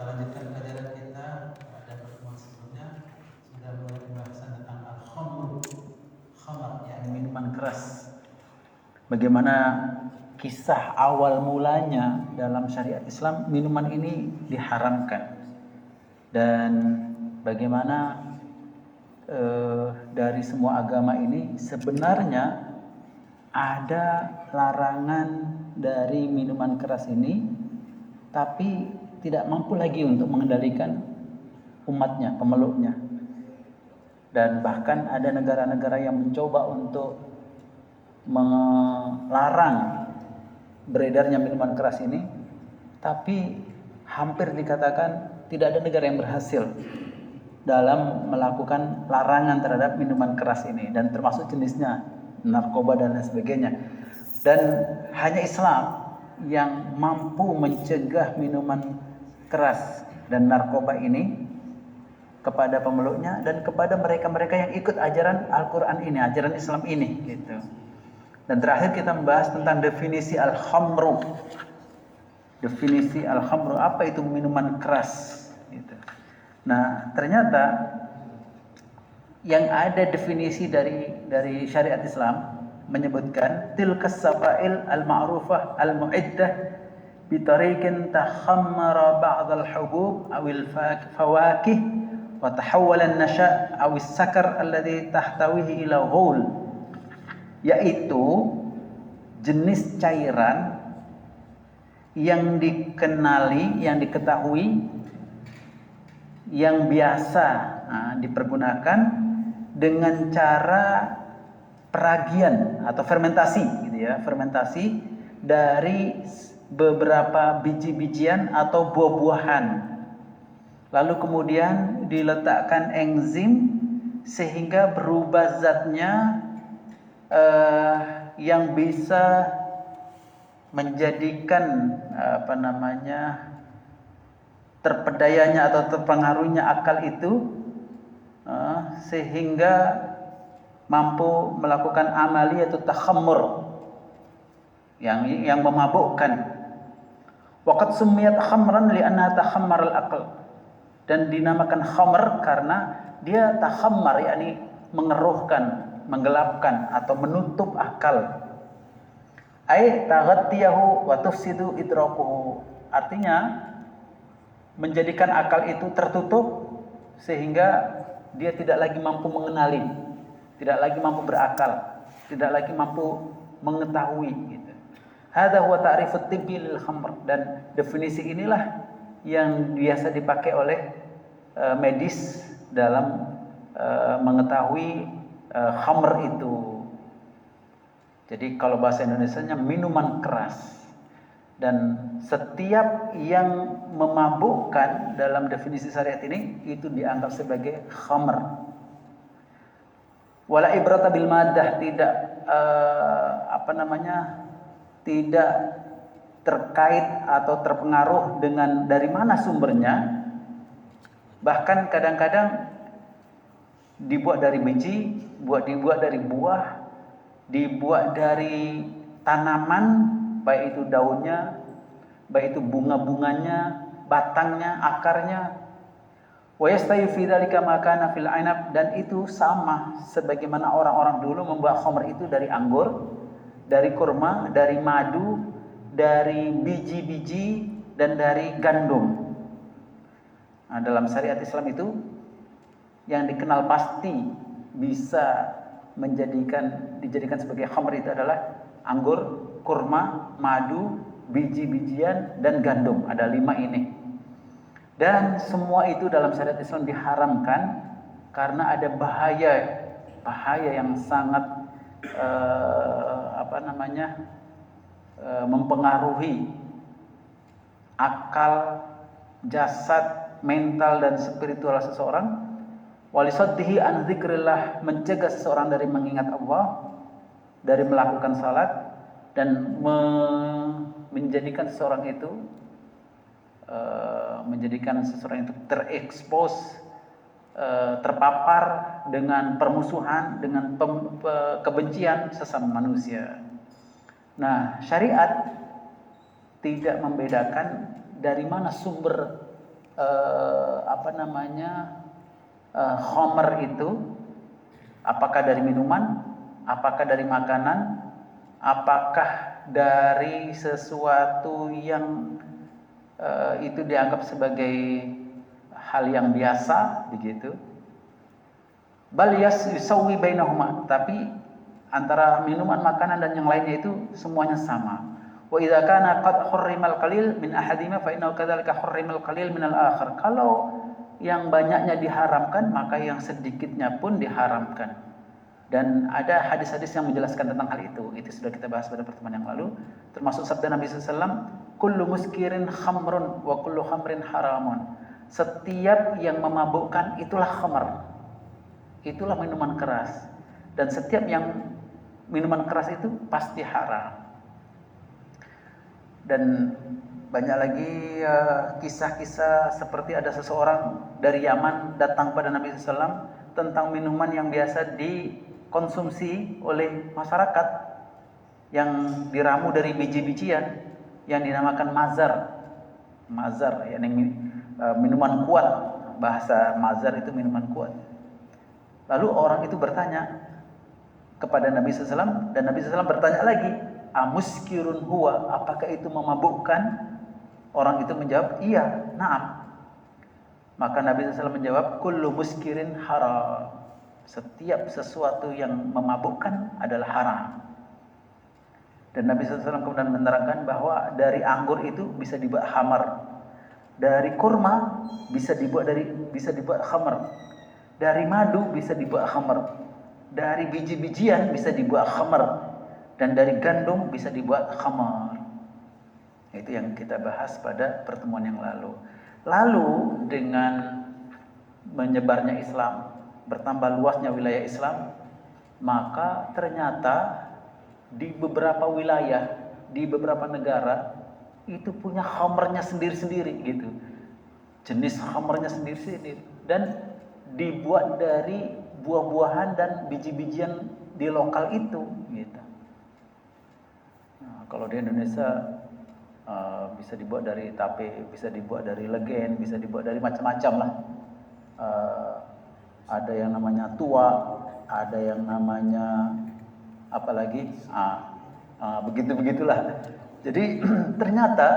lanjutkan pelajaran kita pada pertemuan sebelumnya sudah mulai pembahasan tentang khamar, yakni minuman keras. Bagaimana kisah awal mulanya dalam syariat Islam minuman ini diharamkan, dan bagaimana dari semua agama ini sebenarnya ada larangan dari minuman keras ini, tapi tidak mampu lagi untuk mengendalikan umatnya, pemeluknya. Dan bahkan ada negara-negara yang mencoba untuk melarang beredarnya minuman keras ini, tapi hampir dikatakan tidak ada negara yang berhasil dalam melakukan larangan terhadap minuman keras ini, dan termasuk jenisnya narkoba dan lain sebagainya. Dan hanya Islam yang mampu mencegah minuman keras dan narkoba ini kepada pemeluknya dan kepada mereka-mereka yang ikut ajaran Al-Quran ini, ajaran Islam ini, gitu. Dan terakhir kita membahas tentang definisi al-khamru. Definisi al-khamru, apa itu minuman keras, gitu. Nah, ternyata yang ada definisi dari syariat Islam menyebutkan tilkas sabail al-ma'rufah al-mu'iddah bitariqin takhammara ba'd al-hubub aw al-fawakih wa tahawwala an-nasha' aw as-sakar alladhi tahtawihi ila ghul, yaitu jenis cairan yang dikenali, yang diketahui, yang biasa dipergunakan dengan cara peragian atau fermentasi, gitu ya, fermentasi dari beberapa biji-bijian atau buah-buahan, lalu kemudian diletakkan enzim sehingga berubah zatnya yang bisa menjadikan terpedayanya atau terpengaruhnya akal itu, sehingga mampu melakukan amali atau takhammur yang memabukkan. Waqad summiyat khamran li'annaha takhammar al-aql, dan dinamakan khamr karena dia takhammar, yakni mengeruhkan, menggelapkan atau menutup akal. Ai taghattiyahu wa tufsidu idrakuhu, artinya menjadikan akal itu tertutup sehingga dia tidak lagi mampu mengenali, tidak lagi mampu berakal, tidak lagi mampu mengetahui, gitu. Hadza huwa ta'rifut tibbi lil khamr, dan definisi inilah yang biasa dipakai oleh medis dalam mengetahui khamr itu. Jadi kalau bahasa Indonesianya minuman keras. Dan setiap yang memabukkan dalam definisi syariat ini itu dianggap sebagai khamr. Wala ibrata bil maddah, tidak tidak terkait atau terpengaruh dengan dari mana sumbernya. Bahkan kadang-kadang dibuat dari biji, dibuat dari buah, dibuat dari tanaman, baik itu daunnya, baik itu bunga-bunganya, batangnya, akarnya. Wa yastayu fi dzalika ma kana fil 'inab, dan itu sama sebagaimana orang-orang dulu membuat khamr itu dari anggur, dari kurma, dari madu, dari biji-biji, dan dari gandum. Nah, dalam syariat Islam itu yang dikenal pasti bisa dijadikan sebagai khamr itu adalah anggur, kurma, madu, biji-bijian, dan gandum. Ada 5 ini. Dan semua itu dalam syariat Islam diharamkan karena ada bahaya yang sangat mempengaruhi akal, jasad, mental, dan spiritual seseorang. Walisaddihi an dzikrillah, mencegah seseorang dari mengingat Allah, dari melakukan salat, dan menjadikan seseorang itu terekspos, terpapar dengan permusuhan, dengan kebencian sesama manusia. Nah, syariat tidak membedakan dari mana sumber khamr itu apakah dari minuman, apakah dari makanan, apakah dari sesuatu yang itu dianggap sebagai hal yang biasa begitu. Bal yusawwi bainahuma, tapi antara minuman, makanan dan yang lainnya itu semuanya sama. Wa idza kana qad hurrimal qalil min ahadima fa innahu kadzalika hurrimal qalil min al-akhar. Kalau yang banyaknya diharamkan, maka yang sedikitnya pun diharamkan. Dan ada hadis-hadis yang menjelaskan tentang hal itu. Itu sudah kita bahas pada pertemuan yang lalu. Termasuk sabda Nabi SAW, kullu muskirin khamrun wa kullu khamrin haramun. Setiap yang memabukkan itulah khamr. Itulah minuman keras. Dan setiap yang minuman keras itu pasti haram. Dan banyak lagi kisah-kisah seperti ada seseorang dari Yaman datang pada Nabi SAW tentang minuman yang biasa dikonsumsi oleh masyarakat yang diramu dari biji-bijian yang dinamakan mazar. Mazar, yakni minuman kuat. Bahasa mazar itu minuman kuat. Lalu orang itu bertanya kepada Nabi SAW dan Nabi SAW bertanya lagi, amuskirun huwa, apakah itu memabukkan? Orang itu menjawab, iya, na'am. Maka Nabi SAW menjawab, kullu muskirin haram. Setiap sesuatu yang memabukkan adalah haram. Dan Nabi SAW kemudian menerangkan bahwa dari anggur itu bisa dibuat khamar, dari kurma bisa dibuat khamar, dari madu bisa dibuat khamar, dari biji-bijian bisa dibuat khamar, dan dari gandum bisa dibuat khamar. Itu yang kita bahas pada pertemuan yang lalu. Lalu dengan menyebarnya Islam, bertambah luasnya wilayah Islam, maka ternyata di beberapa wilayah, di beberapa negara itu punya khamrnya sendiri-sendiri gitu. Jenis khamrnya sendiri-sendiri dan dibuat dari buah-buahan dan biji-bijian di lokal itu gitu. Nah, kalau di Indonesia bisa dibuat dari tape, bisa dibuat dari legen, bisa dibuat dari macam-macam lah. Ada yang namanya tua, ada yang namanya apa lagi? Begitulah. Jadi ternyata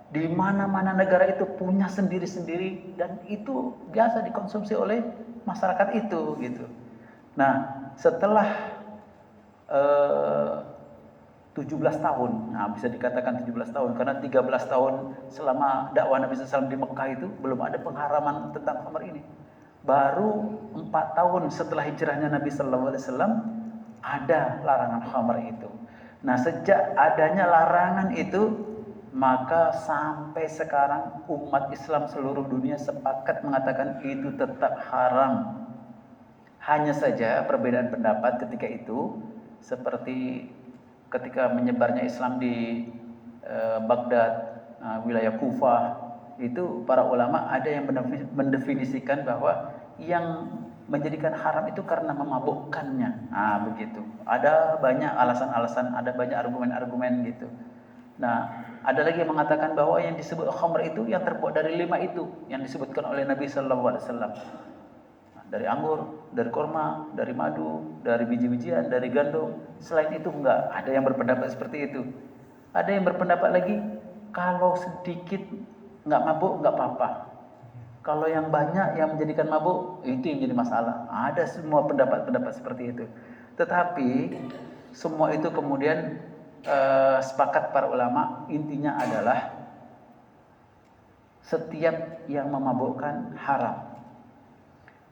di mana-mana negara itu punya sendiri-sendiri dan itu biasa dikonsumsi oleh masyarakat itu gitu. Nah, setelah 17 tahun, bisa dikatakan 17 tahun karena 13 tahun selama dakwah Nabi SAW di Mekah itu belum ada pengharaman tentang khamr ini. Baru 4 tahun setelah hijrahnya Nabi SAW ada larangan khamr itu. Nah, sejak adanya larangan itu, maka sampai sekarang umat Islam seluruh dunia sepakat mengatakan itu tetap haram. Hanya saja perbedaan pendapat ketika itu, seperti ketika menyebarnya Islam di Baghdad, wilayah Kufah, itu para ulama ada yang mendefinisikan bahwa yang menjadikan haram itu karena memabukkannya. Begitu. Ada banyak alasan-alasan, ada banyak argumen-argumen gitu. Nah, ada lagi yang mengatakan bahwa yang disebut khamr itu yang terbuat dari 5 itu yang disebutkan oleh Nabi sallallahu alaihi wasallam. Dari anggur, dari kurma, dari madu, dari biji-bijian, dari gandum. Selain itu enggak. Ada yang berpendapat seperti itu. Ada yang berpendapat lagi kalau sedikit enggak mabuk enggak apa-apa. Kalau yang banyak yang menjadikan mabuk itu yang jadi masalah. Ada semua pendapat-pendapat seperti itu. Tetapi semua itu kemudian sepakat para ulama, intinya adalah setiap yang memabukkan haram.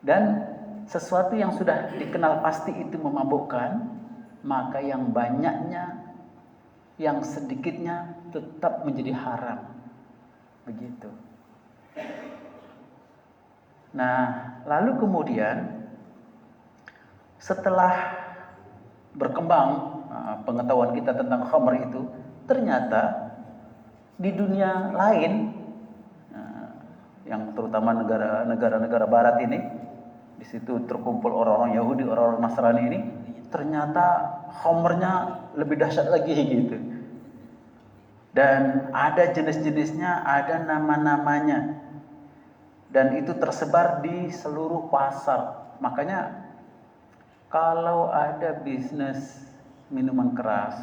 Dan sesuatu yang sudah dikenal pasti itu memabukkan, maka yang banyaknya, yang sedikitnya tetap menjadi haram. Begitu. Nah, lalu kemudian setelah berkembang pengetahuan kita tentang khamr itu, ternyata di dunia lain, yang terutama negara-negara barat ini, di situ terkumpul orang-orang Yahudi, orang-orang Nasrani ini, ternyata khamrnya lebih dahsyat lagi gitu. Dan ada jenis-jenisnya, ada nama-namanya. dan itu tersebar di seluruh pasar. Makanya kalau ada bisnis minuman keras,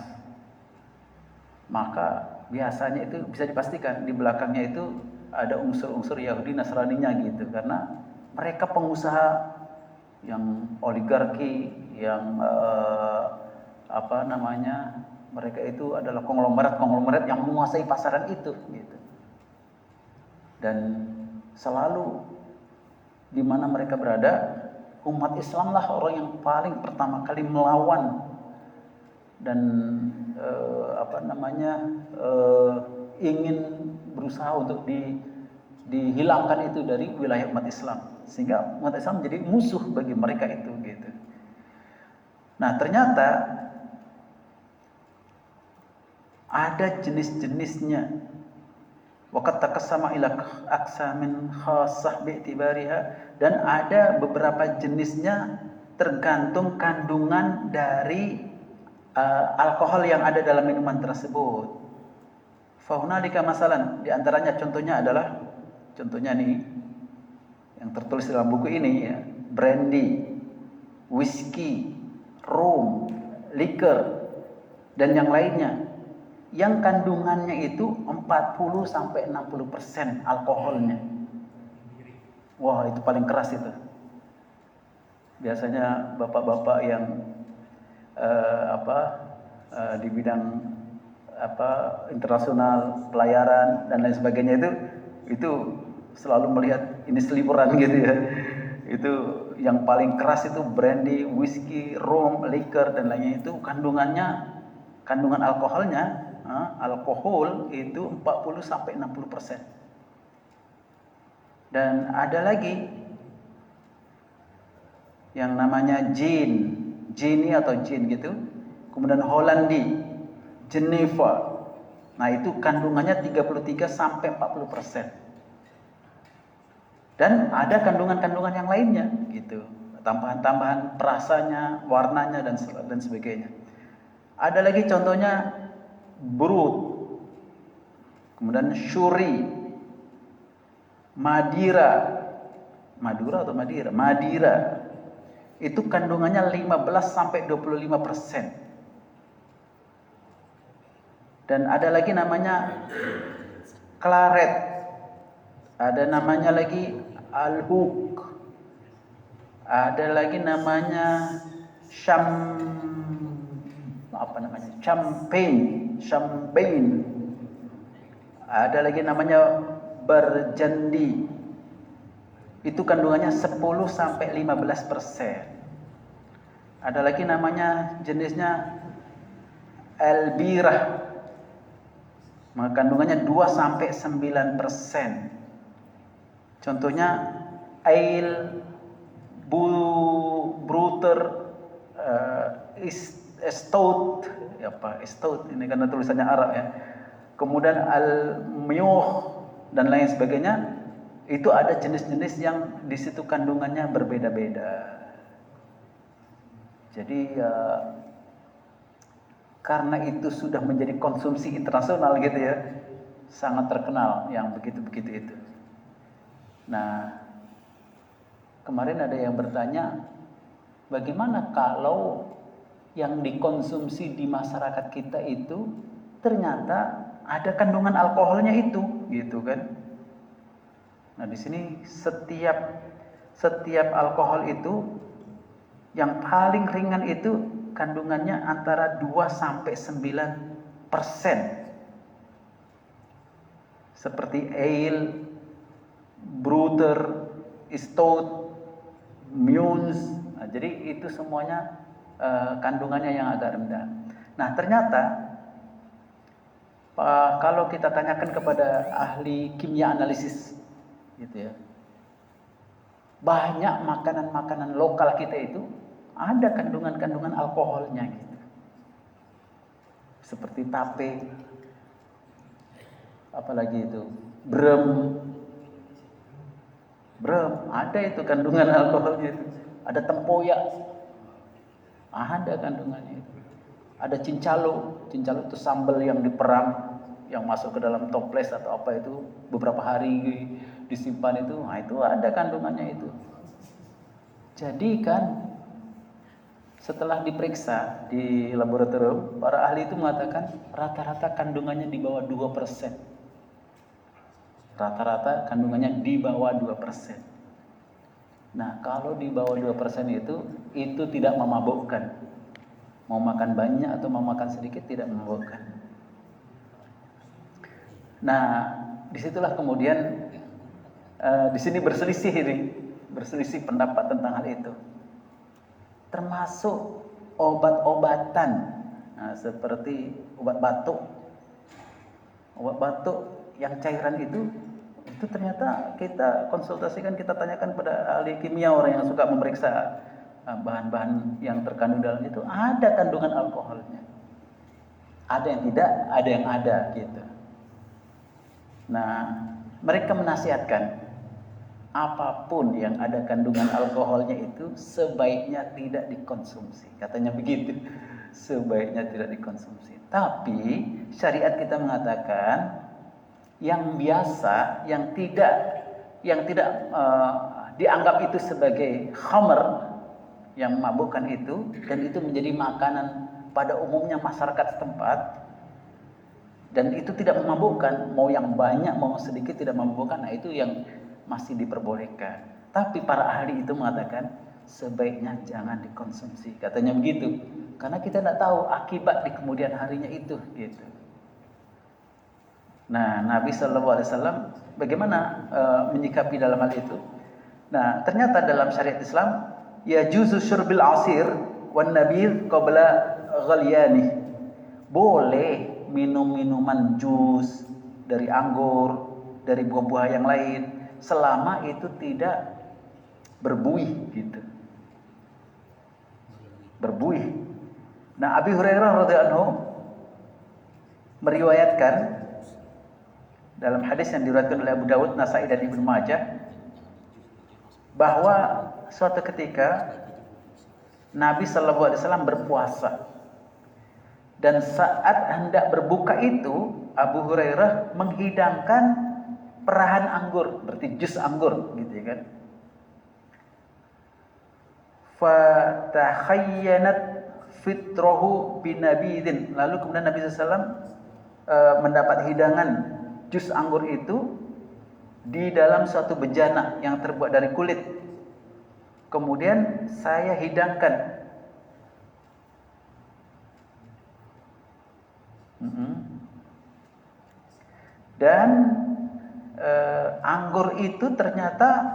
maka biasanya itu bisa dipastikan di belakangnya itu ada unsur-unsur Yahudi Nasraninya gitu, karena mereka pengusaha yang oligarki, yang mereka itu adalah konglomerat yang menguasai pasaran itu gitu. Dan selalu di mana mereka berada, umat Islam lah orang yang paling pertama kali melawan dan ingin berusaha untuk dihilangkan itu dari wilayah umat Islam, sehingga umat Islam menjadi musuh bagi mereka itu gitu. Nah, ternyata ada jenis-jenisnya. Waqad taqassama ila aqsamin khassah bi'tibariha, dan ada beberapa jenisnya tergantung kandungan dari alkohol yang ada dalam minuman tersebut. Fahunalika masalan, di antaranya contohnya nih yang tertulis dalam buku ini ya, brandy, whisky, rum, liquor dan yang lainnya, yang kandungannya itu 40-60% alkoholnya. Wah, itu paling keras itu. Biasanya bapak-bapak yang di bidang internasional, pelayaran dan lain sebagainya itu selalu melihat ini seliburan gitu ya. Itu yang paling keras itu brandy, whisky, rum, liquor dan lainnya, itu kandungan alkoholnya, alkohol itu 40-60%. Dan ada lagi yang namanya gin gitu. Kemudian Hollandi, Geneva. Nah, itu kandungannya 33-40%. Dan ada kandungan-kandungan yang lainnya gitu. Tambahan-tambahan perasanya, warnanya dan sebagainya. Ada lagi contohnya Brut. Kemudian Shuri, Madira. Itu kandungannya 15-25%. Dan ada lagi namanya Claret. Ada namanya lagi Al-Huk. Ada lagi namanya Champagne. Ada lagi namanya Burgundy. Itu kandungannya 10-15%. Ada lagi namanya jenisnya Elbirah. Maka kandungannya 2-9%. Contohnya Ale, Bruter, Stout, Stout ini karena tulisannya Arab ya. Kemudian Al-Miyuh dan lain sebagainya. Itu ada jenis-jenis yang di situ kandungannya berbeda-beda. Jadi karena itu sudah menjadi konsumsi internasional gitu ya, sangat terkenal yang begitu-begitu itu. Nah, kemarin ada yang bertanya, bagaimana kalau yang dikonsumsi di masyarakat kita itu ternyata ada kandungan alkoholnya itu, gitu kan? Nah, di sini setiap alkohol itu yang paling ringan itu kandungannya antara 2-9%. Seperti ale, Bruter, Stout, Muns. Nah, jadi itu semuanya kandungannya yang agak rendah. Nah, ternyata kalau kita tanyakan kepada ahli kimia analisis gitu ya, banyak makanan-makanan lokal kita itu ada kandungan-kandungan alkoholnya gitu. Seperti tape, apalagi itu brem, ada itu kandungan alkoholnya itu. Ada tempoyak, ada kandungannya itu. Ada cincalo itu sambal yang diperang, yang masuk ke dalam toples atau apa itu beberapa hari disimpan itu, nah itu ada kandungannya itu. Jadi kan setelah diperiksa di laboratorium, para ahli itu mengatakan rata-rata kandungannya di bawah 2%. Rata-rata kandungannya di bawah 2%. Nah, kalau di bawah 2% itu tidak memabukkan. Mau makan banyak atau mau makan sedikit tidak memabukkan. Nah, disitulah kemudian di sini berselisih pendapat tentang hal itu. Termasuk obat-obatan, nah, seperti obat batuk yang cairan itu ternyata kita konsultasikan, kita tanyakan pada ahli kimia, orang yang suka memeriksa bahan-bahan yang terkandung dalam itu, ada kandungan alkoholnya, ada yang tidak, ada yang ada gitu. Nah, mereka menasihatkan apapun yang ada kandungan alkoholnya itu sebaiknya tidak dikonsumsi. Katanya begitu. Sebaiknya tidak dikonsumsi. Tapi syariat kita mengatakan yang biasa, yang tidak dianggap itu sebagai khamr, yang memabukkan itu, dan itu menjadi makanan pada umumnya masyarakat setempat, dan itu tidak memabukkan, mau yang banyak mau sedikit tidak memabukkan, nah itu yang masih diperbolehkan. Tapi para ahli itu mengatakan sebaiknya jangan dikonsumsi, katanya begitu, karena kita tidak tahu akibat di kemudian harinya itu gitu. Nah, Nabi SAW bagaimana menyikapi dalam hal itu? Nah, ternyata dalam syariat Islam ya juzu syurbil asir wan nabidh qabla ghalyani. Boleh minum minuman jus dari anggur, dari buah-buah yang lain, selama itu tidak berbuih gitu. Berbuih. Nah, Abi Hurairah radhiyallahu anhu meriwayatkan dalam hadis yang diriwayatkan oleh Abu Dawud, Nasai dan Ibnu Majah, bahwa suatu ketika Nabi sallallahu alaihi wasallam berpuasa, dan saat hendak berbuka itu Abu Hurairah menghidangkan perahan anggur, berarti jus anggur gitu ya kan. Fatakhayyanat fitrahu binabidin. Lalu kemudian Nabi SAW mendapat hidangan jus anggur itu di dalam suatu bejana yang terbuat dari kulit. Kemudian saya hidangkan. Dan anggur itu ternyata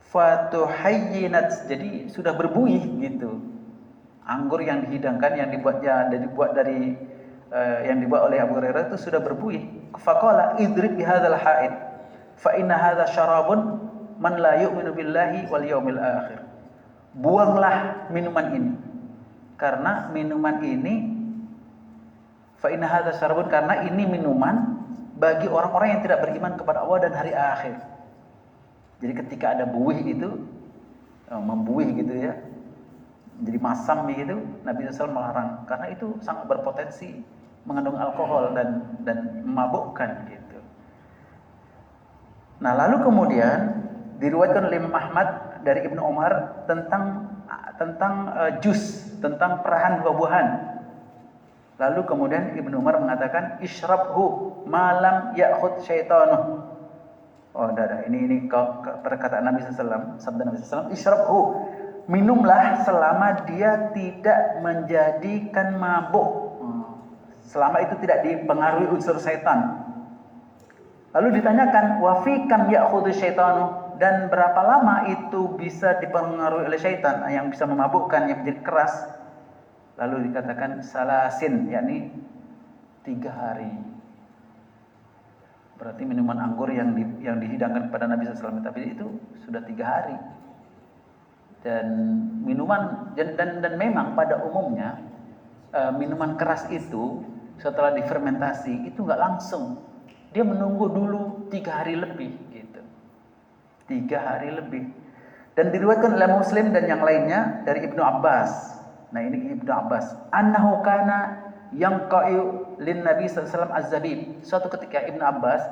fatuhayyinat, jadi sudah berbuih gitu. Anggur yang dihidangkan, yang dibuat oleh Abu Hurairah itu sudah berbuih. Faqala idrib bihadzal ha'id fa inna hadza syarabun man la yu'minu billahi wal yaumil akhir. Buanglah minuman ini, karena minuman ini fa inna hadza syarabun, karena ini minuman bagi orang-orang yang tidak beriman kepada Allah dan hari akhir. Jadi ketika ada buih itu, membuih gitu ya, jadi masam gitu, Nabi SAW melarang, karena itu sangat berpotensi mengandung alkohol dan memabukkan gitu. Nah, lalu kemudian diriwayatkan oleh Imam Ahmad dari Ibnu Umar tentang jus, tentang perahan buah-buahan. Lalu kemudian Ibnu Umar mengatakan isyrabhu malam ya'khud syaitanu. Oh, ini perkataan Nabi SAW, sabda Nabi SAW, isyrabhu, minumlah selama dia tidak menjadikan mabuk, selama itu tidak dipengaruhi unsur syaitan. Lalu ditanyakan, wa fi kam ya'khudhu syaitanu, dan berapa lama itu bisa dipengaruhi oleh syaitan yang bisa memabukkan, yang menjadi keras? Lalu dikatakan salasin, yakni 3 hari. Berarti minuman anggur yang dihidangkan kepada Nabi SAW tadi itu sudah 3 hari. Dan minuman dan memang pada umumnya minuman keras itu setelah difermentasi itu nggak langsung, dia menunggu dulu 3 hari lebih gitu. 3 hari lebih. Dan diriwayatkan oleh Muslim dan yang lainnya dari Ibnu Abbas. Nah, ini Ibnu Abbas, annahu kana yanqa'u lin Nabi sallallahu alaihi wasallam az-zabib. Suatu ketika Ibnu Abbas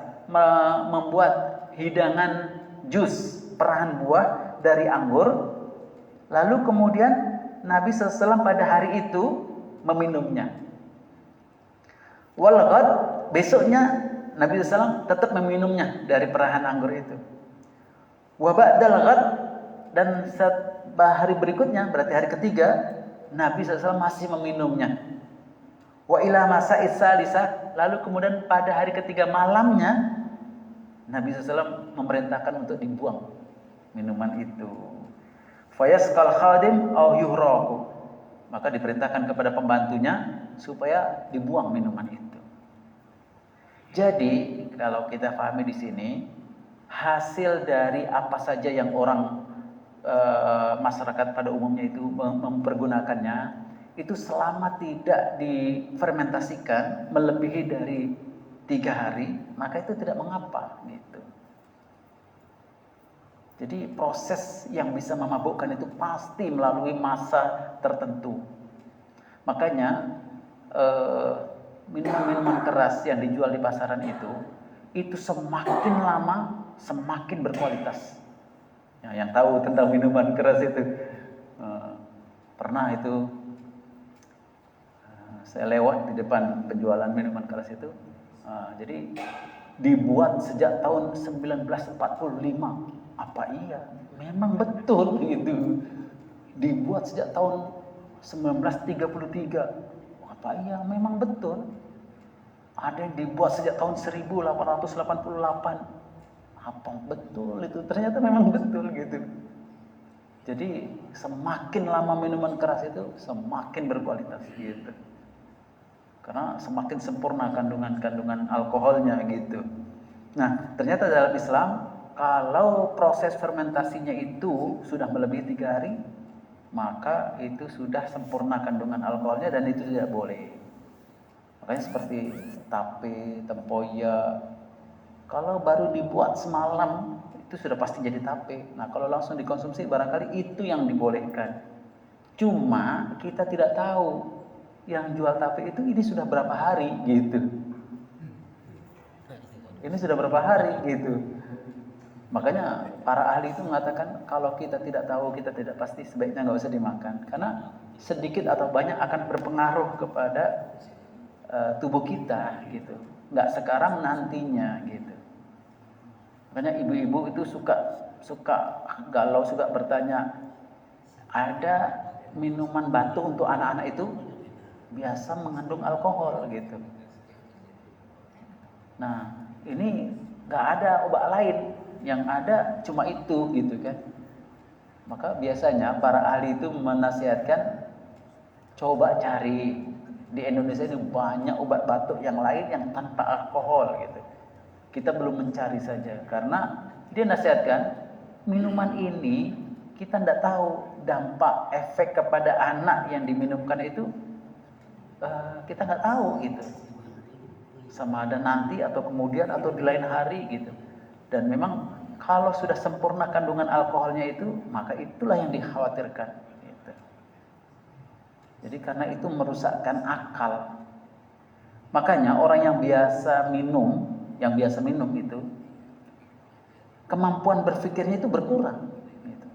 membuat hidangan jus, perahan buah dari anggur. Lalu kemudian Nabi sallallahu alaihi wasallam pada hari itu meminumnya. Wal ghad, besoknya Nabi sallallahu alaihi wasallam tetap meminumnya dari perahan anggur itu. Wa ba'dal ghad, dan hari berikutnya, berarti hari ketiga, Nabi SAW masih meminumnya. Wa ila masa'is salisa, lalu kemudian pada hari ketiga malamnya, Nabi SAW memerintahkan untuk dibuang minuman itu. Fayaskal khadim au yuhraku, maka diperintahkan kepada pembantunya supaya dibuang minuman itu. Jadi kalau kita pahami di sini, hasil dari apa saja yang orang masyarakat pada umumnya itu mempergunakannya, itu selama tidak difermentasikan melebihi dari 3 hari, maka itu tidak mengapa gitu. Jadi proses yang bisa memabukkan itu pasti melalui masa tertentu. Makanya minuman-minuman keras yang dijual di pasaran itu semakin lama semakin berkualitas. Ya, yang tahu tentang minuman keras itu, pernah itu saya lewat di depan penjualan minuman keras itu. Jadi dibuat sejak tahun 1945. Apa iya? Memang betul gitu. Dibuat sejak tahun 1933. Apa iya? Memang betul. Ada yang dibuat sejak tahun 1888. Apa betul itu? Ternyata memang betul gitu. Jadi semakin lama minuman keras itu semakin berkualitas gitu. Karena semakin sempurna kandungan alkoholnya gitu. Nah, ternyata dalam Islam kalau proses fermentasinya itu sudah melebihi 3 hari, maka itu sudah sempurna kandungan alkoholnya dan itu tidak boleh. Makanya seperti tape, tempoyak, kalau baru dibuat semalam itu sudah pasti jadi tape. Nah, kalau langsung dikonsumsi barangkali itu yang dibolehkan. Cuma kita tidak tahu yang jual tape itu ini sudah berapa hari gitu. Ini sudah berapa hari gitu. Makanya para ahli itu mengatakan kalau kita tidak tahu, kita tidak pasti, sebaiknya nggak usah dimakan. Karena sedikit atau banyak akan berpengaruh kepada tubuh kita gitu. Nggak sekarang, nantinya gitu. Makanya ibu-ibu itu suka galau, suka bertanya, ada minuman batu untuk anak-anak itu biasa mengandung alkohol gitu. Nah, ini nggak ada obat lain, yang ada cuma itu gitu kan. Maka biasanya para ahli itu menasihatkan, coba cari di Indonesia ini banyak obat batuk yang lain yang tanpa alkohol gitu. Kita belum mencari saja, karena dia nasihatkan minuman ini kita tidak tahu dampak efek kepada anak yang diminumkan itu, kita nggak tahu gitu, sama ada nanti atau kemudian atau di lain hari gitu. Dan memang kalau sudah sempurna kandungan alkoholnya itu, maka itulah yang dikhawatirkan gitu. Jadi karena itu merusakkan akal. Makanya orang yang biasa minum itu kemampuan berpikirnya itu berkurang gitu.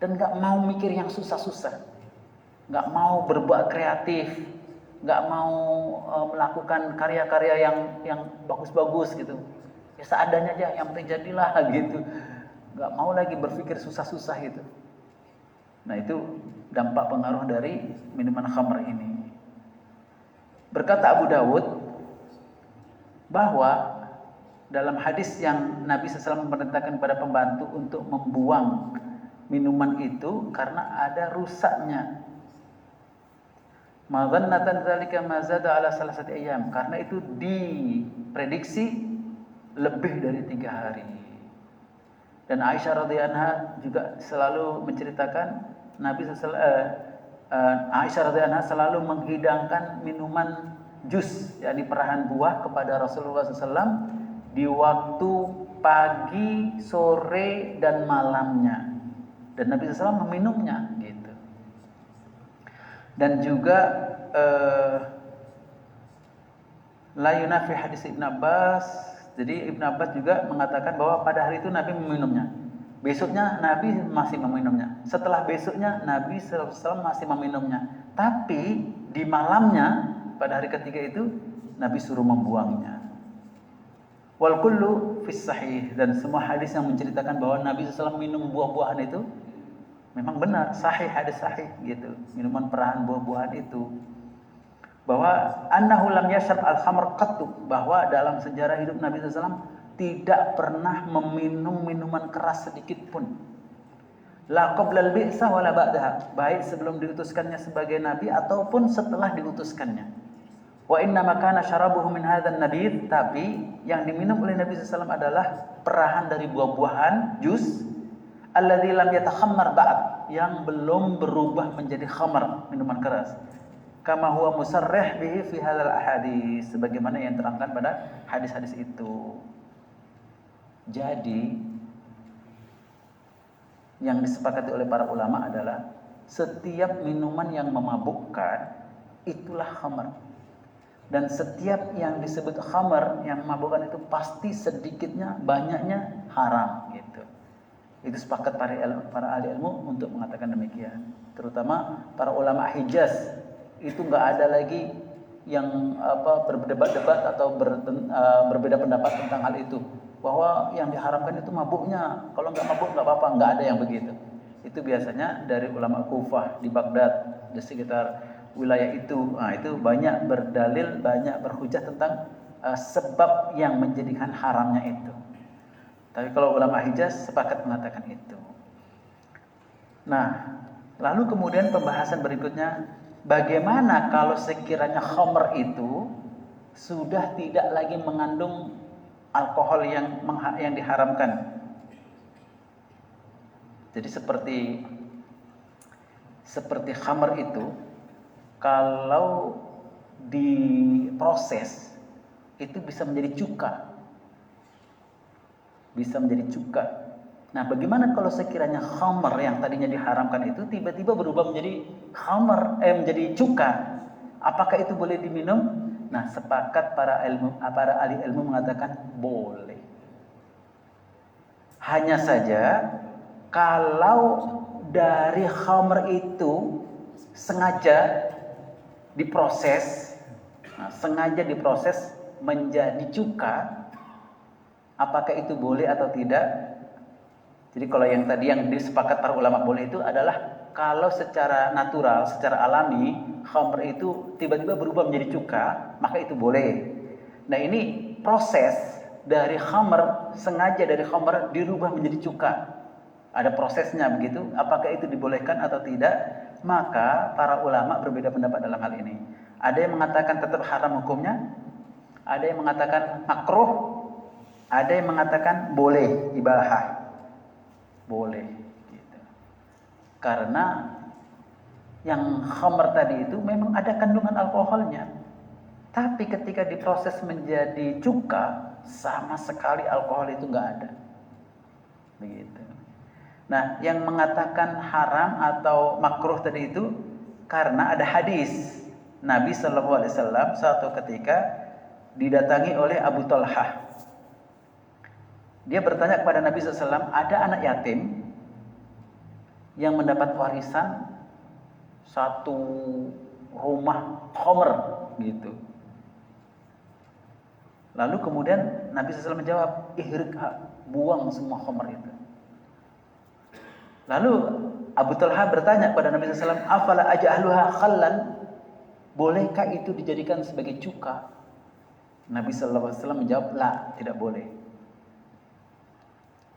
Dan nggak mau mikir yang susah-susah, nggak mau berbuat kreatif, nggak mau melakukan karya-karya yang bagus-bagus gitu. Ya seadanya aja, yang penting jadilah gitu. Nggak mau lagi berpikir susah-susah gitu. Nah, itu dampak pengaruh dari minuman khamr ini. Berkata Abu Dawud bahwa dalam hadis yang Nabi SAW memerintahkan kepada pembantu untuk membuang minuman itu karena ada rusaknya. Madhannatan dzalika ma zada ala salasati ayyam, karena itu diprediksi lebih dari 3 hari. Dan Aisyah radhiyallahu anha juga selalu menceritakan Aisyah radhiyallahu anha selalu menghidangkan minuman jus, yakni perahan buah kepada Rasulullah SAW di waktu pagi, sore, dan malamnya. Dan Nabi SAW meminumnya gitu. Dan juga La yunafi hadis Ibn Abbas. Jadi Ibn Abbas juga mengatakan bahwa pada hari itu Nabi meminumnya. Besoknya Nabi masih meminumnya. Setelah besoknya Nabi SAW masih meminumnya. Tapi di malamnya pada hari ketiga itu Nabi suruh membuangnya. Wal kullu fis sahih, dan semua hadis yang menceritakan bahwa Nabi SAW minum buah-buahan itu memang benar, sahih, hadis sahih gitu. Minuman perahan buah-buahan itu. Bahwa annahu lam yashrab al-khamr qattu, bahwa dalam sejarah hidup Nabi SAW tidak pernah meminum minuman keras sedikit pun. La qabla al-bi'tsah wala ba'daha, baik sebelum diutuskannya sebagai nabi ataupun setelah diutuskannya. Wa inna ma kana syarabuhu min hadzal nabid, tapi yang diminum oleh Nabi SAW adalah perahan dari buah-buahan, jus, alladzi lam yatakhammar ba'd, yang belum berubah menjadi khamar, minuman keras. Kama huwa musarrih bihi fi hadzal ahadits, sebagaimana yang terangkan pada hadis-hadis itu. Jadi yang disepakati oleh para ulama adalah setiap minuman yang memabukkan itulah khamar. Dan setiap yang disebut khamar yang memabukkan itu pasti sedikitnya banyaknya haram gitu. Itu sepakat para ahli ilmu untuk mengatakan demikian. Terutama para ulama Hijaz, itu nggak ada lagi yang berdebat-debat atau berbeda pendapat tentang hal itu, bahwa yang diharamkan itu mabuknya, kalau nggak mabuk nggak apa-apa, nggak ada yang begitu. Itu biasanya dari ulama Kufah di Baghdad, di sekitar wilayah itu. Nah, itu banyak berdalil, banyak berhujah tentang sebab yang menjadikan haramnya itu. Tapi kalau ulama Hijaz sepakat mengatakan itu. Nah, lalu kemudian pembahasan berikutnya, bagaimana kalau sekiranya khamr itu sudah tidak lagi mengandung alkohol yang diharamkan. Jadi seperti khamr itu kalau diproses itu bisa menjadi cuka. Bisa menjadi cuka. Nah, bagaimana kalau sekiranya khamr yang tadinya diharamkan itu tiba-tiba berubah menjadi menjadi cuka? Apakah itu boleh diminum? Nah, sepakat para ahli ilmu mengatakan boleh. Hanya saja kalau dari khamr itu sengaja diproses menjadi cuka, apakah itu boleh atau tidak? Jadi kalau yang tadi yang disepakat para ulama boleh itu adalah kalau secara natural, secara alami khamr itu tiba-tiba berubah menjadi cuka, maka itu boleh. Nah, ini proses dari khamr, sengaja dari khamr dirubah menjadi cuka. Ada prosesnya begitu, apakah itu dibolehkan atau tidak? Maka para ulama berbeda pendapat dalam hal ini. Ada yang mengatakan tetap haram hukumnya, ada yang mengatakan makruh, ada yang mengatakan boleh, ibahah. Boleh gitu. Karena yang khamr tadi itu memang ada kandungan alkoholnya. Tapi ketika diproses menjadi cuka, sama sekali alkohol itu enggak ada. Begitu. Nah, yang mengatakan haram atau makruh tadi itu karena ada hadis Nabi SAW suatu ketika didatangi oleh Abu Talhah. Dia bertanya kepada Nabi SAW, ada anak yatim yang mendapat warisan satu rumah khamr gitu. Lalu kemudian Nabi SAW menjawab, ihrikha, buang semua khamr itu. Lalu Abu Talha bertanya kepada Nabi SAW, afala aj'aluha khallan, bolehkah itu dijadikan sebagai cuka? Nabi SAW menjawab, la, tidak boleh.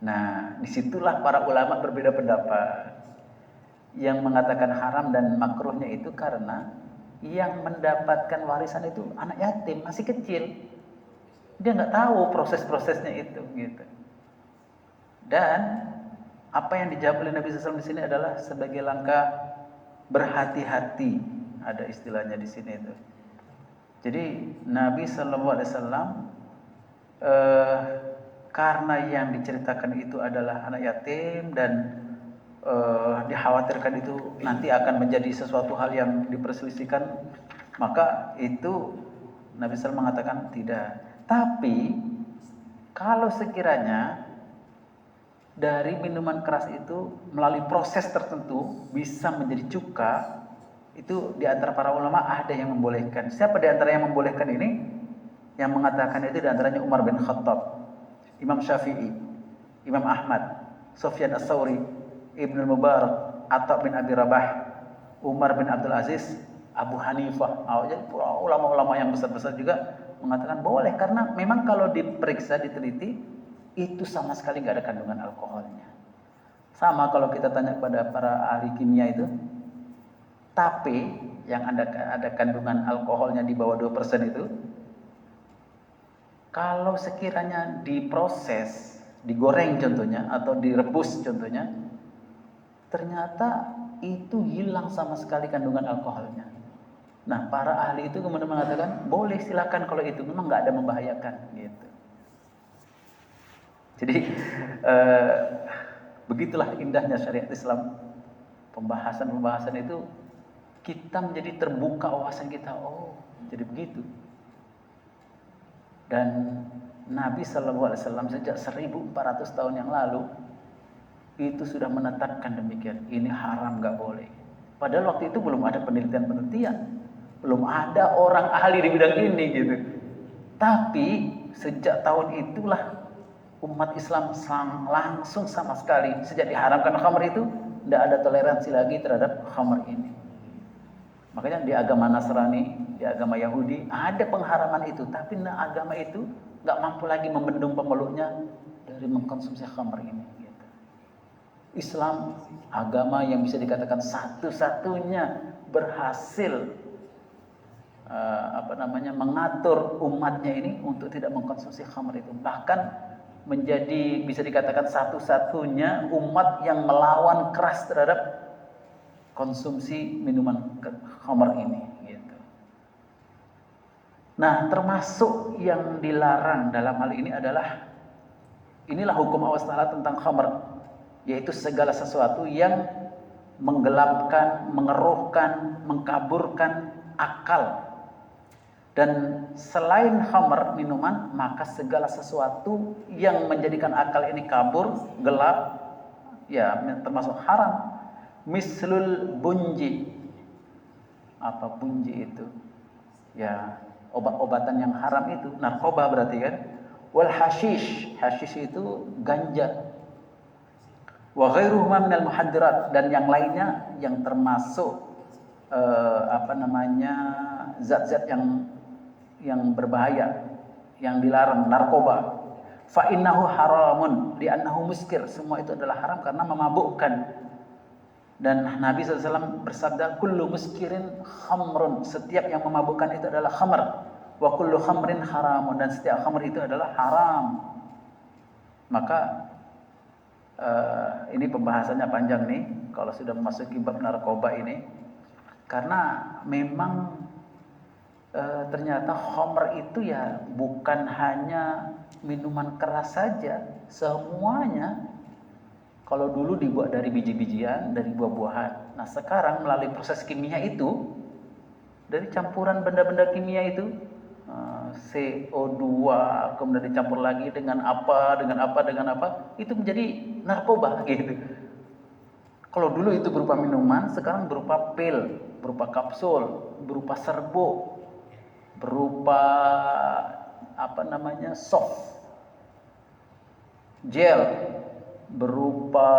Nah, disitulah para ulama berbeda pendapat. Yang mengatakan haram dan makruhnya itu karena yang mendapatkan warisan itu anak yatim, masih kecil. Dia nggak tahu proses-prosesnya itu, gitu. Dan apa yang dijawab oleh Nabi SAW di sini adalah sebagai langkah berhati-hati. Ada istilahnya di sini itu. Jadi Nabi SAW karena yang diceritakan itu adalah anak yatim dan dikhawatirkan itu nanti akan menjadi sesuatu hal yang diperselisihkan, maka itu Nabi SAW mengatakan tidak. Tapi kalau sekiranya dari minuman keras itu melalui proses tertentu bisa menjadi cuka, itu di antara para ulama ada yang membolehkan. Siapa di antara yang membolehkan ini? Yang mengatakan itu di antaranya Umar bin Khattab, Imam Syafi'i, Imam Ahmad, Sufyan Ats-Tsauri, Ibnu Mubarak, Atha bin Abi Rabah, Umar bin Abdul Aziz, Abu Hanifah. Jadi ulama-ulama yang besar-besar juga mengatakan boleh, karena memang kalau diperiksa, diteliti, itu sama sekali nggak ada kandungan alkoholnya. Sama kalau kita tanya kepada para ahli kimia itu, tape yang ada kandungan alkoholnya di bawah 2% itu, kalau sekiranya diproses, digoreng contohnya, atau direbus contohnya, ternyata itu hilang sama sekali kandungan alkoholnya. Nah, para ahli itu kemudian mengatakan, boleh, silakan kalau itu memang nggak ada membahayakan gitu. Jadi begitulah indahnya syariat Islam. Pembahasan-pembahasan itu kita menjadi terbuka wawasan kita. Oh, jadi begitu. Dan Nabi SAW sejak 1400 tahun yang lalu itu sudah menetapkan demikian. Ini haram, nggak boleh. Padahal waktu itu belum ada penelitian-penelitian, belum ada orang ahli di bidang ini gitu. Tapi sejak tahun itulah umat Islam langsung sama sekali, sejak diharamkan khamr itu tidak ada toleransi lagi terhadap khamr ini. Makanya di agama Nasrani, di agama Yahudi ada pengharaman itu, tapi agama itu nggak mampu lagi membendung pemeluknya dari mengkonsumsi khamr ini. Gitu. Islam agama yang bisa dikatakan satu-satunya berhasil mengatur umatnya ini untuk tidak mengkonsumsi khamr itu. Bahkan menjadi bisa dikatakan satu-satunya umat yang melawan keras terhadap konsumsi minuman khamr ini gitu. Nah, termasuk yang dilarang dalam hal ini adalah, inilah hukum Allah Ta'ala tentang khamr, yaitu segala sesuatu yang menggelapkan, mengeruhkan, mengkaburkan akal. Dan selain khamr, minuman, maka segala sesuatu yang menjadikan akal ini kabur, gelap, ya termasuk haram. Mislul bunji. Apa bunji itu? Ya, obat-obatan yang haram itu, narkoba berarti kan? Wal hashish, hashish itu ganja. Wa ghairuhuma minal muhaddirat, dan yang lainnya yang termasuk zat-zat yang berbahaya, yang dilarang, narkoba. Fa innahu haramun li'annahu muskir, semua itu adalah haram karena memabukkan. Dan Nabi SAW bersabda, kullu muskirin khamrun, setiap yang memabukkan itu adalah khamr. Wa kullu khamrin haramun, dan setiap khamr itu adalah haram. Maka ini pembahasannya panjang nih kalau sudah memasuki bab narkoba ini, karena memang ternyata khamr itu ya bukan hanya minuman keras saja, semuanya. Kalau dulu dibuat dari biji-bijian, dari buah-buahan. Nah, sekarang melalui proses kimia itu, dari campuran benda-benda kimia itu, CO2 kemudian dicampur lagi dengan apa, itu menjadi narkoba gitu. Kalau dulu itu berupa minuman, sekarang berupa pil, berupa kapsul, berupa serbuk, berupa soft gel, berupa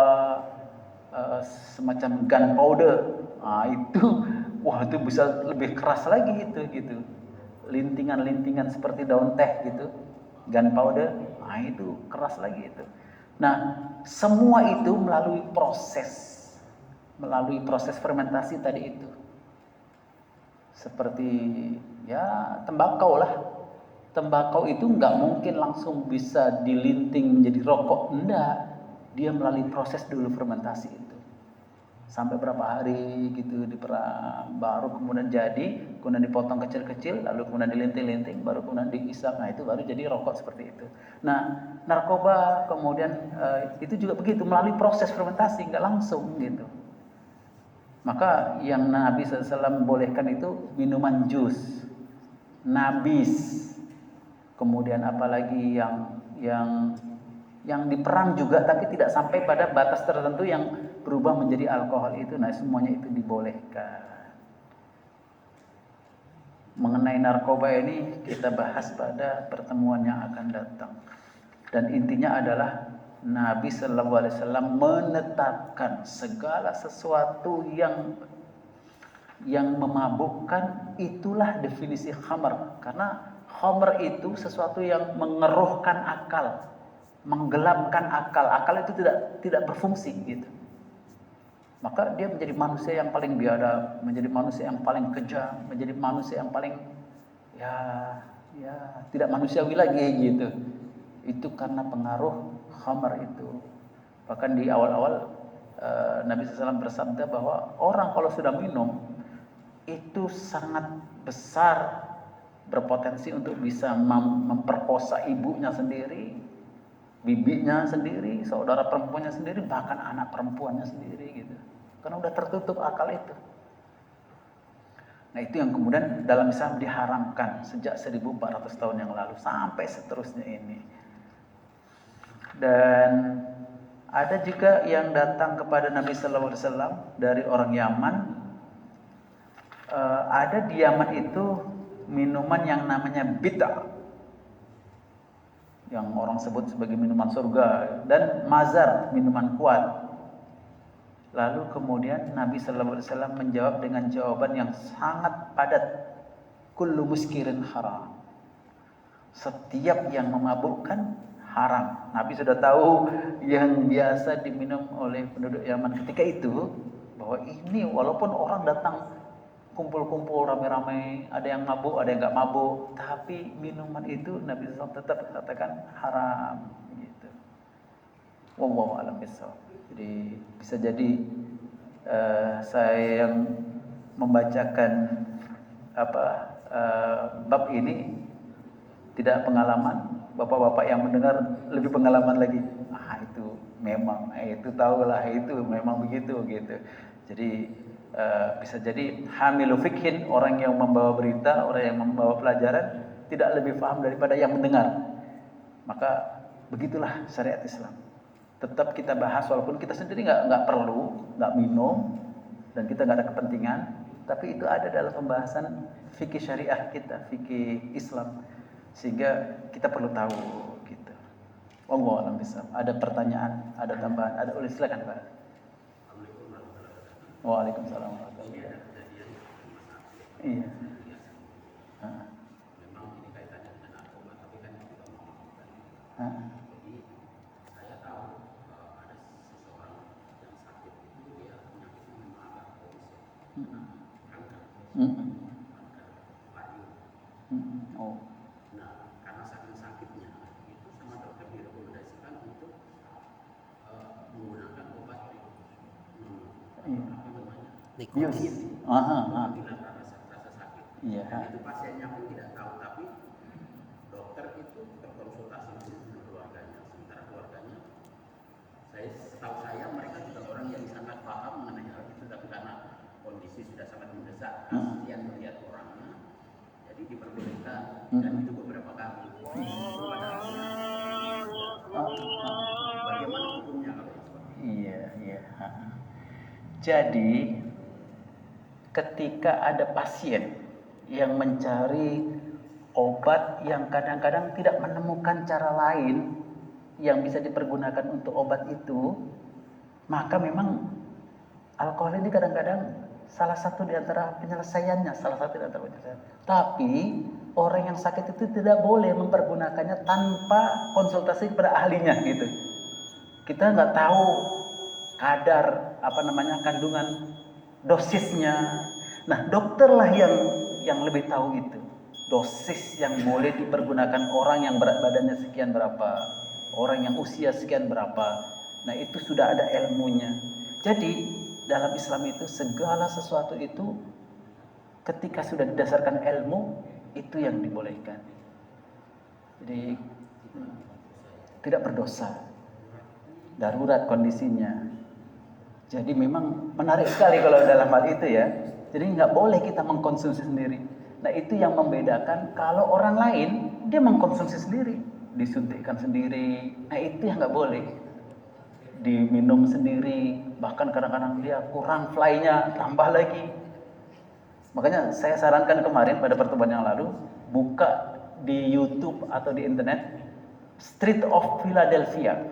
semacam gunpowder. Nah, itu bisa lebih keras lagi itu gitu. Lintingan-lintingan seperti daun teh gitu, gunpowder. Nah, itu keras lagi itu. Nah, semua itu melalui proses fermentasi tadi itu. Seperti ya tembakau lah. Tembakau itu nggak mungkin langsung bisa dilinting menjadi rokok, enggak. Dia melalui proses dulu fermentasi itu. Sampai berapa hari gitu diperang, baru kemudian jadi, kemudian dipotong kecil-kecil, lalu kemudian dilinting-linting, baru kemudian diisap. Nah, itu baru jadi rokok seperti itu. Nah, narkoba kemudian itu juga begitu, melalui proses fermentasi, nggak langsung gitu. Maka yang Nabi SAW bolehkan itu minuman jus. nabis, kemudian apalagi yang di perang juga tapi tidak sampai pada batas tertentu yang berubah menjadi alkohol itu, nah semuanya itu dibolehkan. Mengenai narkoba ini kita bahas pada pertemuan yang akan datang. Dan intinya adalah Nabi Sallallahu Alaihi Wasallam menetapkan segala sesuatu yang memabukkan, itulah definisi khamr. Karena khamr itu sesuatu yang mengeruhkan akal, menggelapkan akal. Akal itu tidak berfungsi gitu. Maka dia menjadi manusia yang paling biadab, menjadi manusia yang paling kejam, menjadi manusia yang paling ya tidak manusiawi lagi gitu. Itu karena pengaruh khamar itu. Bahkan di awal-awal Nabi SAW bersabda bahwa orang kalau sudah minum itu sangat besar berpotensi untuk bisa memperkosa ibunya sendiri, bibinya sendiri, saudara perempuannya sendiri, bahkan anak perempuannya sendiri gitu. Karena udah tertutup akal itu. Nah itu yang kemudian dalam Islam diharamkan sejak 1400 tahun yang lalu sampai seterusnya ini. Dan ada juga yang datang kepada Nabi Sallallahu Alaihi Wasallam dari orang Yaman. Ada di Yaman itu minuman yang namanya bid'ah, yang orang sebut sebagai minuman surga, dan mazar, minuman kuat. Lalu kemudian Nabi Sallallahu Alaihi Wasallam menjawab dengan jawaban yang sangat padat, kullu muskirin haram. Setiap yang memabukkan haram. Nabi sudah tahu yang biasa diminum oleh penduduk Yaman ketika itu, bahwa ini walaupun orang datang kumpul-kumpul rame-rame, ada yang mabuk, ada yang nggak mabuk, tapi minuman itu Nabi SAW tetap katakan haram gitu. Wallahu a'lam bishawab. Jadi bisa jadi saya yang membacakan bab ini tidak pengalaman, bapak-bapak yang mendengar lebih pengalaman lagi. Itu memang, itu tahulah, itu memang begitu gitu. Jadi bisa jadi hamilu fikhin, orang yang membawa berita, orang yang membawa pelajaran tidak lebih paham daripada yang mendengar. Maka begitulah syariat Islam. Tetap kita bahas walaupun kita sendiri nggak perlu, nggak minum, dan kita nggak ada kepentingan, tapi itu ada dalam pembahasan fikih syariah kita, fikih Islam, sehingga kita perlu tahu gitu. Wallahu a'lam bishawab. Ada pertanyaan, ada tambahan, ada ulis, silakan Pak. Waalaikumsalam warahmatullahi wabarakatuh. Iya. Memang ini kaitannya dengan narkoba, tapi kan kita mau. Oh. Nah, karena saking sakitnya itu sama dokter direkomendasikan untuk menggunakan obat nikotin. Menghilangkan rasa sakit. Iya. Dan itu pasiennya pun tidak tahu, tapi dokter itu berkonsultasi dengan keluarganya. Sementara keluarganya, setahu saya mereka juga orang yang sangat paham mengenai hal itu, tapi karena kondisi sudah sangat mendesak, kasihan melihat orangnya, jadi diperbolehkan, dan itu beberapa kali. Itu pada akhirnya bagaimana hukumnya kalau itu? Iya. Jadi ketika ada pasien yang mencari obat yang kadang-kadang tidak menemukan cara lain yang bisa dipergunakan untuk obat itu, maka memang alkohol ini kadang-kadang salah satu di antara penyelesaiannya, Tapi orang yang sakit itu tidak boleh mempergunakannya tanpa konsultasi kepada ahlinya gitu. Kita nggak tahu kadar kandungan dosisnya. Nah, dokterlah yang lebih tahu itu. Dosis yang boleh dipergunakan orang yang berat badannya sekian berapa, orang yang usia sekian berapa. Nah, itu sudah ada ilmunya. Jadi dalam Islam itu segala sesuatu itu ketika sudah didasarkan ilmu itu yang dibolehkan. Jadi tidak berdosa. Darurat kondisinya. Jadi memang menarik sekali kalau dalam hal itu ya. Jadi nggak boleh kita mengkonsumsi sendiri. Nah itu yang membedakan. Kalau orang lain dia mengkonsumsi sendiri, disuntikkan sendiri. Nah itu yang nggak boleh. Diminum sendiri, bahkan kadang-kadang dia kurang fly-nya, tambah lagi. Makanya saya sarankan kemarin pada pertemuan yang lalu, buka di YouTube atau di internet Street of Philadelphia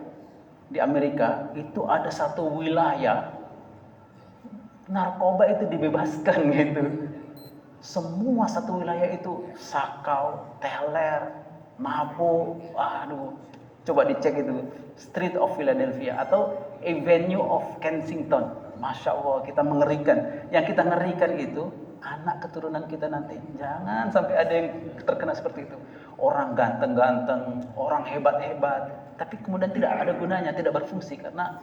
di Amerika. Itu ada satu wilayah narkoba itu dibebaskan gitu. Semua satu wilayah itu sakau, teler, mabuk. Aduh, coba dicek itu Street of Philadelphia atau Avenue of Kensington. Masya Allah, kita mengerikan. Yang kita ngerikan itu anak keturunan kita nanti. Jangan sampai ada yang terkena seperti itu. Orang ganteng-ganteng, orang hebat-hebat, tapi kemudian tidak ada gunanya, tidak berfungsi karena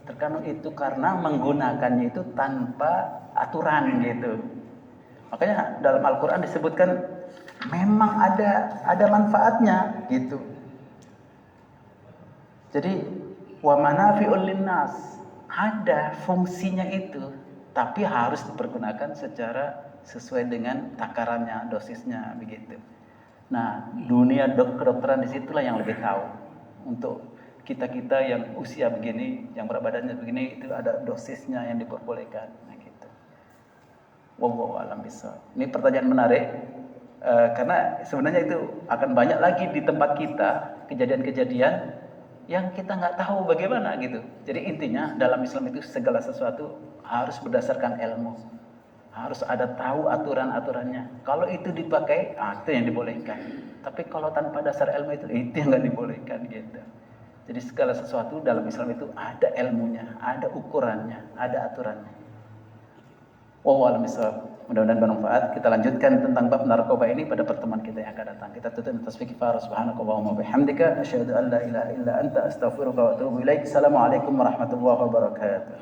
terkadang itu karena menggunakannya itu tanpa aturan gitu. Makanya dalam Al-Quran disebutkan memang ada manfaatnya gitu. Jadi wa manafi'ul linnas, ada fungsinya itu, tapi harus dipergunakan secara sesuai dengan takarannya, dosisnya begitu. Nah, dunia kedokteran disitulah yang lebih tahu. Untuk kita-kita yang usia begini, yang berat badannya begini, itu ada dosisnya yang diperbolehkan. Nah, gitu. Wallahu a'lam bishawab. Ini pertanyaan menarik, karena sebenarnya itu akan banyak lagi di tempat kita kejadian-kejadian yang kita nggak tahu bagaimana gitu. Jadi intinya dalam Islam itu segala sesuatu harus berdasarkan ilmu. Harus ada tahu aturan-aturannya. Kalau itu dipakai, itu yang dibolehkan. Tapi kalau tanpa dasar ilmu itu yang nggak dibolehkan gitu. Jadi segala sesuatu dalam Islam itu ada ilmunya, ada ukurannya, ada aturannya. Wallahu a'lam bishawab. Mudah-mudahan bermanfaat. Kita lanjutkan tentang bab narkoba ini pada pertemuan kita yang akan datang. Kita tutup dengan tasbih kifarah subhanakallahumma wa bihamdika asyhadu an la ilaha illa anta astaghfiruka wa atubu ilaik. Assalamualaikum warahmatullahi wabarakatuh.